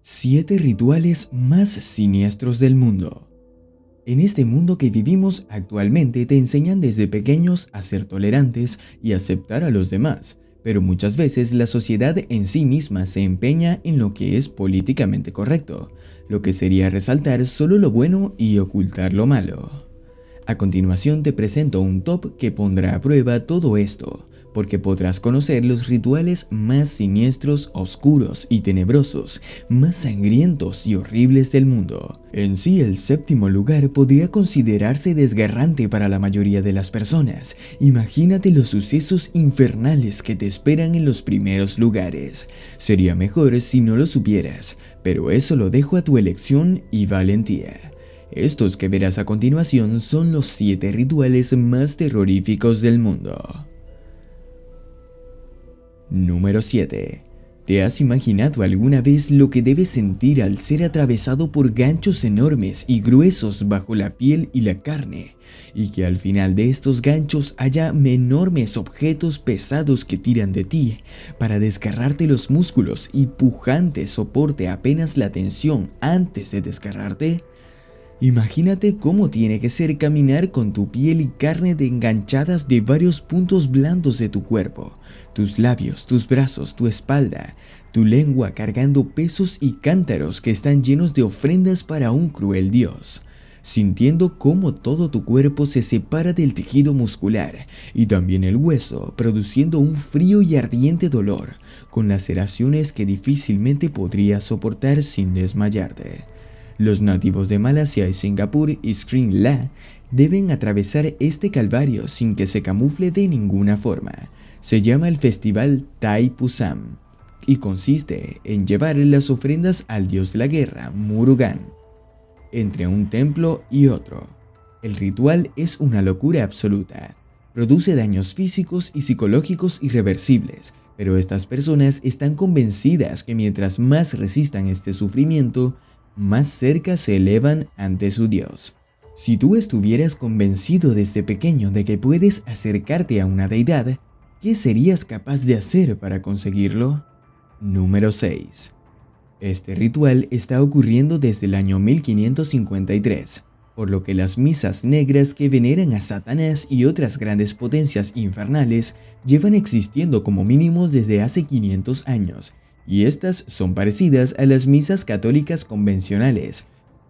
7 rituales más siniestros del mundo. En este mundo que vivimos actualmente te enseñan desde pequeños a ser tolerantes y aceptar a los demás, pero muchas veces la sociedad en sí misma se empeña en lo que es políticamente correcto, lo que sería resaltar solo lo bueno y ocultar lo malo. A continuación te presento un top que pondrá a prueba todo esto, porque podrás conocer los rituales más siniestros, oscuros y tenebrosos, más sangrientos y horribles del mundo. En sí, el séptimo lugar podría considerarse desgarrante para la mayoría de las personas. Imagínate los sucesos infernales que te esperan en los primeros lugares. Sería mejor si no lo supieras, pero eso lo dejo a tu elección y valentía. Estos que verás a continuación son los 7 rituales más terroríficos del mundo. Número 7. ¿Te has imaginado alguna vez lo que debes sentir al ser atravesado por ganchos enormes y gruesos bajo la piel y la carne? Y que al final de estos ganchos haya enormes objetos pesados que tiran de ti para desgarrarte los músculos y pujante soporte apenas la tensión antes de desgarrarte. Imagínate cómo tiene que ser caminar con tu piel y carne enganchadas de varios puntos blandos de tu cuerpo, tus labios, tus brazos, tu espalda, tu lengua cargando pesos y cántaros que están llenos de ofrendas para un cruel dios, sintiendo cómo todo tu cuerpo se separa del tejido muscular y también el hueso, produciendo un frío y ardiente dolor, con laceraciones que difícilmente podrías soportar sin desmayarte. Los nativos de Malasia y Singapur y Sri Lanka deben atravesar este calvario sin que se camufle de ninguna forma. Se llama el festival Thai Pusam y consiste en llevar las ofrendas al dios de la guerra, Murugan, entre un templo y otro. El ritual es una locura absoluta. Produce daños físicos y psicológicos irreversibles, pero estas personas están convencidas que mientras más resistan este sufrimiento, más cerca se elevan ante su Dios. Si tú estuvieras convencido desde pequeño de que puedes acercarte a una deidad, ¿qué serías capaz de hacer para conseguirlo? Número 6. Este ritual está ocurriendo desde el año 1553, por lo que las misas negras que veneran a Satanás y otras grandes potencias infernales llevan existiendo como mínimo desde hace 500 años, y estas son parecidas a las misas católicas convencionales,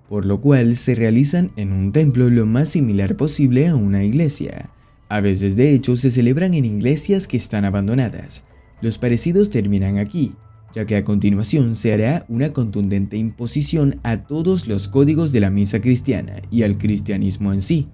por lo cual se realizan en un templo lo más similar posible a una iglesia. A veces de hecho se celebran en iglesias que están abandonadas. Los parecidos terminan aquí, ya que a continuación se hará una contundente imposición a todos los códigos de la misa cristiana y al cristianismo en sí,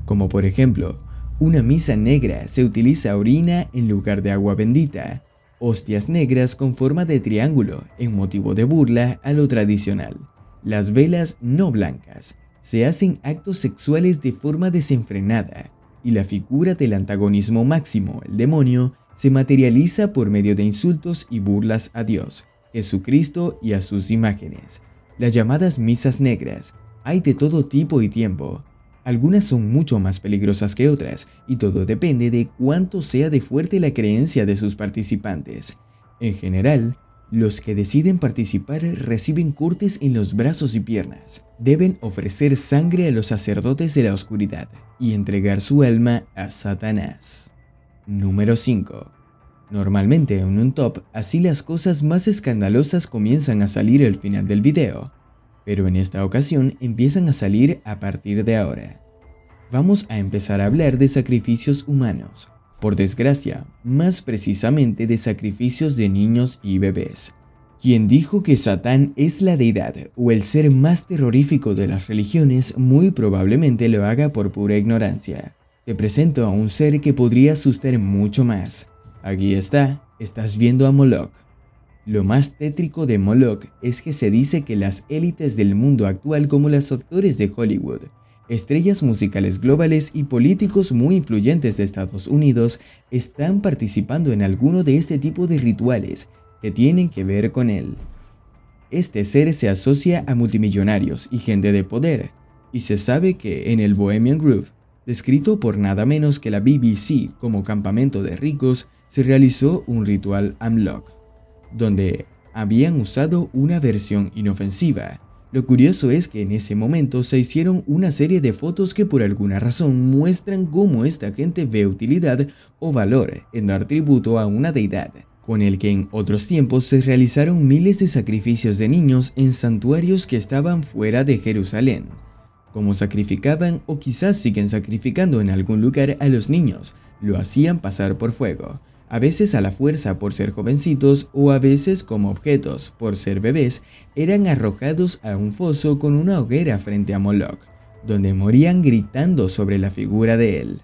como por ejemplo, una misa negra se utiliza orina en lugar de agua bendita, hostias negras con forma de triángulo en motivo de burla a lo tradicional, las velas no blancas, se hacen actos sexuales de forma desenfrenada y la figura del antagonismo máximo, el demonio, se materializa por medio de insultos y burlas a Dios, Jesucristo y a sus imágenes. Las llamadas misas negras, hay de todo tipo y tiempo. Algunas son mucho más peligrosas que otras, y todo depende de cuánto sea de fuerte la creencia de sus participantes. En general, los que deciden participar reciben cortes en los brazos y piernas. Deben ofrecer sangre a los sacerdotes de la oscuridad y entregar su alma a Satanás. Número 5. Normalmente en un top, así las cosas más escandalosas comienzan a salir al final del video, pero en esta ocasión empiezan a salir a partir de ahora. Vamos a empezar a hablar de sacrificios humanos, por desgracia, más precisamente de sacrificios de niños y bebés. Quien dijo que Satán es la deidad o el ser más terrorífico de las religiones muy probablemente lo haga por pura ignorancia. Te presento a un ser que podría asustar mucho más. Aquí está, estás viendo a Moloch. Lo más tétrico de Moloch es que se dice que las élites del mundo actual, como los actores de Hollywood, estrellas musicales globales y políticos muy influyentes de Estados Unidos, están participando en alguno de este tipo de rituales que tienen que ver con él. Este ser se asocia a multimillonarios y gente de poder, y se sabe que en el Bohemian Grove, descrito por nada menos que la BBC como campamento de ricos, se realizó un ritual Amlock, donde habían usado una versión inofensiva. Lo curioso es que en ese momento se hicieron una serie de fotos que por alguna razón muestran cómo esta gente ve utilidad o valor en dar tributo a una deidad, con el que en otros tiempos se realizaron miles de sacrificios de niños en santuarios que estaban fuera de Jerusalén. Como sacrificaban o quizás siguen sacrificando en algún lugar a los niños, lo hacían pasar por fuego, a veces a la fuerza por ser jovencitos o a veces como objetos por ser bebés, eran arrojados a un foso con una hoguera frente a Moloch, donde morían gritando sobre la figura de él.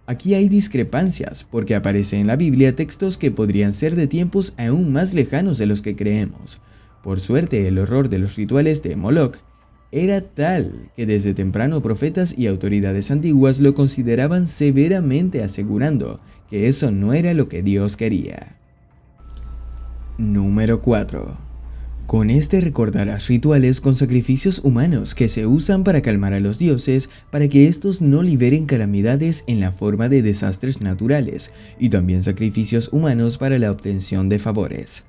Aquí hay discrepancias porque aparecen en la Biblia textos que podrían ser de tiempos aún más lejanos de los que creemos. Por suerte, el horror de los rituales de Moloch era tal que desde temprano profetas y autoridades antiguas lo consideraban severamente, asegurando que eso no era lo que Dios quería. Número 4. Con este recordarás rituales con sacrificios humanos que se usan para calmar a los dioses para que estos no liberen calamidades en la forma de desastres naturales, y también sacrificios humanos para la obtención de favores.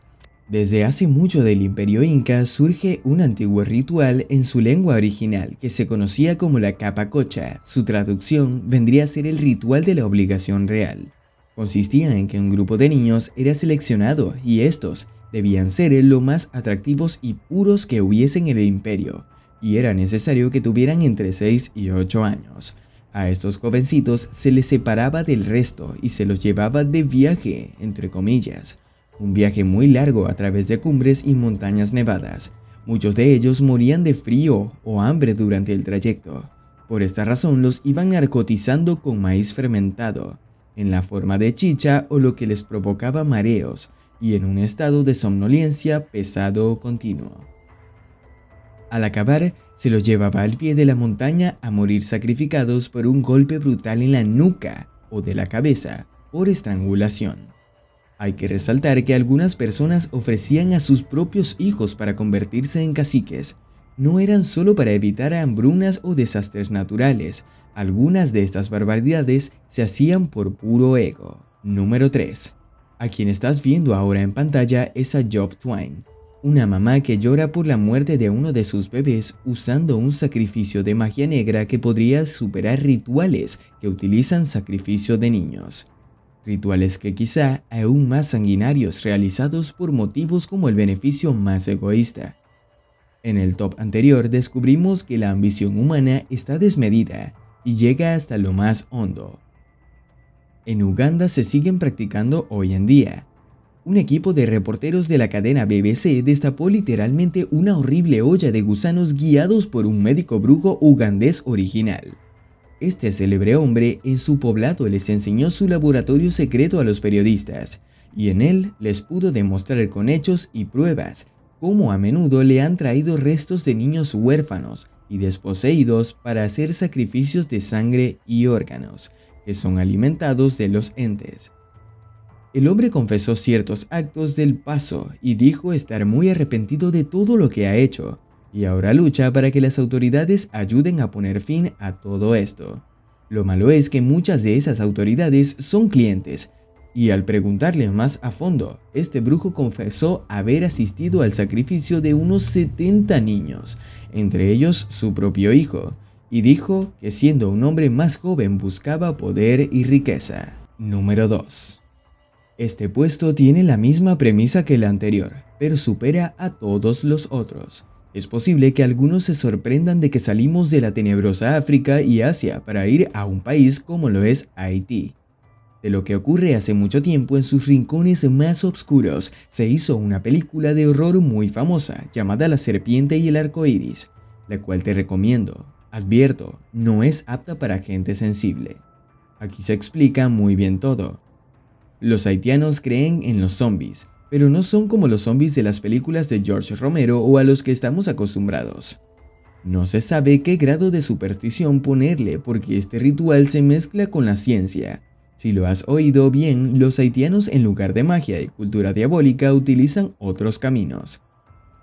Desde hace mucho del Imperio Inca surge un antiguo ritual en su lengua original que se conocía como la capacocha. Su traducción vendría a ser el ritual de la obligación real. Consistía en que un grupo de niños era seleccionado y estos debían ser lo más atractivos y puros que hubiesen en el imperio, y era necesario que tuvieran entre 6 y 8 años. A estos jovencitos se les separaba del resto y se los llevaba de viaje, entre comillas. Un viaje muy largo a través de cumbres y montañas nevadas. Muchos de ellos morían de frío o hambre durante el trayecto. Por esta razón los iban narcotizando con maíz fermentado, en la forma de chicha o lo que les provocaba mareos, y en un estado de somnolencia pesado o continuo. Al acabar, se los llevaba al pie de la montaña a morir sacrificados por un golpe brutal en la nuca o de la cabeza por estrangulación. Hay que resaltar que algunas personas ofrecían a sus propios hijos para convertirse en caciques. No eran solo para evitar hambrunas o desastres naturales. Algunas de estas barbaridades se hacían por puro ego. Número 3. A quien estás viendo ahora en pantalla es a Job Twain, una mamá que llora por la muerte de uno de sus bebés usando un sacrificio de magia negra que podría superar rituales que utilizan sacrificio de niños. Rituales que quizá aún más sanguinarios realizados por motivos como el beneficio más egoísta. En el top anterior descubrimos que la ambición humana está desmedida y llega hasta lo más hondo. En Uganda se siguen practicando hoy en día. Un equipo de reporteros de la cadena BBC destapó literalmente una horrible olla de gusanos guiados por un médico brujo ugandés original. Este célebre hombre en su poblado les enseñó su laboratorio secreto a los periodistas, y en él les pudo demostrar con hechos y pruebas cómo a menudo le han traído restos de niños huérfanos y desposeídos para hacer sacrificios de sangre y órganos, que son alimentados de los entes. El hombre confesó ciertos actos del paso y dijo estar muy arrepentido de todo lo que ha hecho, y ahora lucha para que las autoridades ayuden a poner fin a todo esto. Lo malo es que muchas de esas autoridades son clientes, y al preguntarle más a fondo, este brujo confesó haber asistido al sacrificio de unos 70 niños, entre ellos su propio hijo, y dijo que siendo un hombre más joven buscaba poder y riqueza. Número 2. Este puesto tiene la misma premisa que el anterior, pero supera a todos los otros. Es posible que algunos se sorprendan de que salimos de la tenebrosa África y Asia para ir a un país como lo es Haití. De lo que ocurre hace mucho tiempo en sus rincones más oscuros, se hizo una película de horror muy famosa llamada La Serpiente y el Arco Iris, la cual te recomiendo. Advierto, no es apta para gente sensible. Aquí se explica muy bien todo. Los haitianos creen en los zombies, pero no son como los zombies de las películas de George Romero o a los que estamos acostumbrados. No se sabe qué grado de superstición ponerle porque este ritual se mezcla con la ciencia. Si lo has oído bien, los haitianos en lugar de magia y cultura diabólica utilizan otros caminos.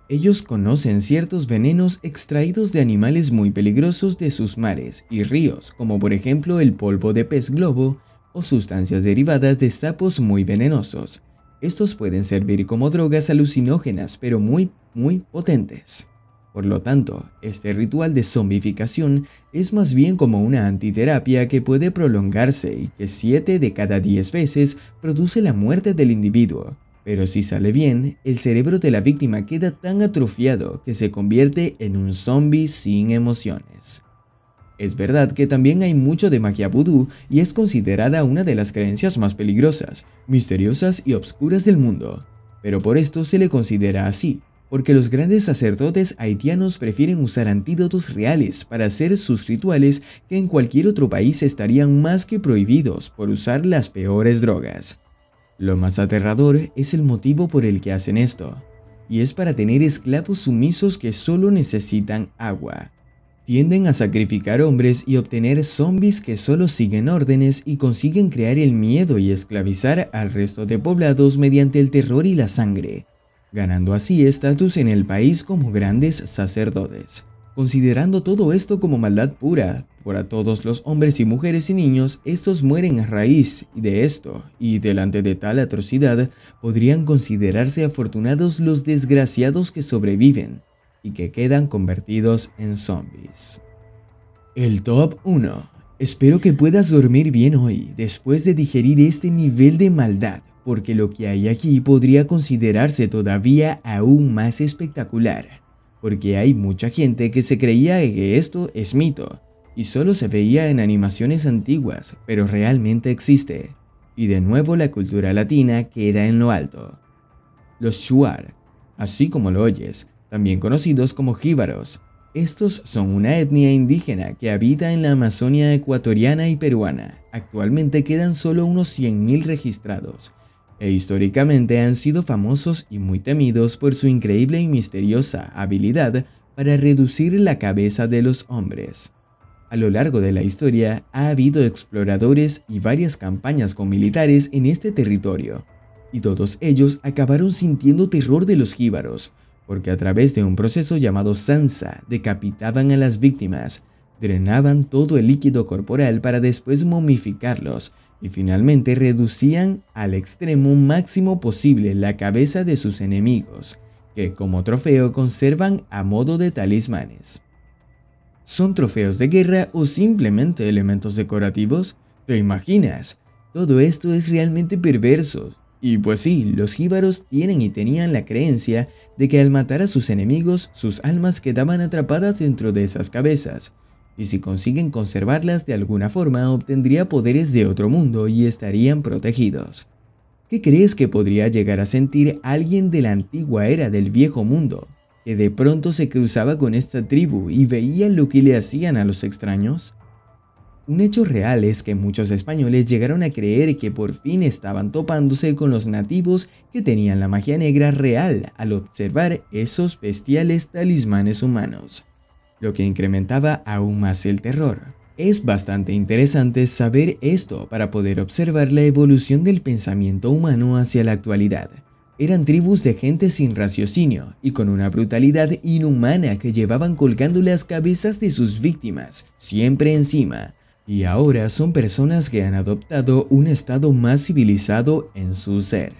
Ellos conocen ciertos venenos extraídos de animales muy peligrosos de sus mares y ríos, como por ejemplo el polvo de pez globo o sustancias derivadas de sapos muy venenosos. Estos pueden servir como drogas alucinógenas, pero muy potentes. Por lo tanto, este ritual de zombificación es más bien como una antiterapia que puede prolongarse y que 7 de cada 10 veces produce la muerte del individuo. Pero si sale bien, el cerebro de la víctima queda tan atrofiado que se convierte en un zombie sin emociones. Es verdad que también hay mucho de magia vudú y es considerada una de las creencias más peligrosas, misteriosas y obscuras del mundo. Pero por esto se le considera así, porque los grandes sacerdotes haitianos prefieren usar antídotos reales para hacer sus rituales que en cualquier otro país estarían más que prohibidos por usar las peores drogas. Lo más aterrador es el motivo por el que hacen esto, y es para tener esclavos sumisos que solo necesitan agua. Tienden a sacrificar hombres y obtener zombies que solo siguen órdenes y consiguen crear el miedo y esclavizar al resto de poblados mediante el terror y la sangre, ganando así estatus en el país como grandes sacerdotes. Considerando todo esto como maldad pura, para todos los hombres y mujeres y niños, estos mueren a raíz de esto, y delante de tal atrocidad, podrían considerarse afortunados los desgraciados que sobreviven y que quedan convertidos en zombies. El Top 1. Espero que puedas dormir bien hoy después de digerir este nivel de maldad, porque lo que hay aquí podría considerarse todavía aún más espectacular, porque hay mucha gente que se creía que esto es mito y solo se veía en animaciones antiguas, pero realmente existe. Y de nuevo la cultura latina queda en lo alto. Los Shuar, así como lo oyes, también conocidos como jíbaros. Estos son una etnia indígena que habita en la Amazonia ecuatoriana y peruana. Actualmente quedan solo unos 100.000 registrados, e históricamente han sido famosos y muy temidos por su increíble y misteriosa habilidad para reducir la cabeza de los hombres. A lo largo de la historia ha habido exploradores y varias campañas con militares en este territorio, y todos ellos acabaron sintiendo terror de los jíbaros, porque a través de un proceso llamado sansa decapitaban a las víctimas, drenaban todo el líquido corporal para después momificarlos y finalmente reducían al extremo máximo posible la cabeza de sus enemigos, que como trofeo conservan a modo de talismanes. ¿Son trofeos de guerra o simplemente elementos decorativos? ¿Te imaginas? Todo esto es realmente perverso. Y pues sí, los jíbaros tienen y tenían la creencia de que al matar a sus enemigos, sus almas quedaban atrapadas dentro de esas cabezas, y si consiguen conservarlas de alguna forma obtendría poderes de otro mundo y estarían protegidos. ¿Qué crees que podría llegar a sentir alguien de la antigua era del viejo mundo, que de pronto se cruzaba con esta tribu y veía lo que le hacían a los extraños? Un hecho real es que muchos españoles llegaron a creer que por fin estaban topándose con los nativos que tenían la magia negra real al observar esos bestiales talismanes humanos, lo que incrementaba aún más el terror. Es bastante interesante saber esto para poder observar la evolución del pensamiento humano hacia la actualidad. Eran tribus de gente sin raciocinio y con una brutalidad inhumana que llevaban colgando las cabezas de sus víctimas siempre encima. Y ahora son personas que han adoptado un estado más civilizado en su ser.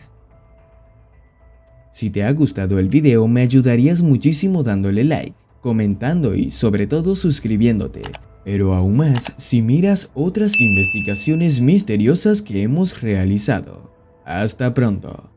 Si te ha gustado el video, me ayudarías muchísimo dándole like, comentando y sobre todo suscribiéndote. Pero aún más si miras otras investigaciones misteriosas que hemos realizado. Hasta pronto.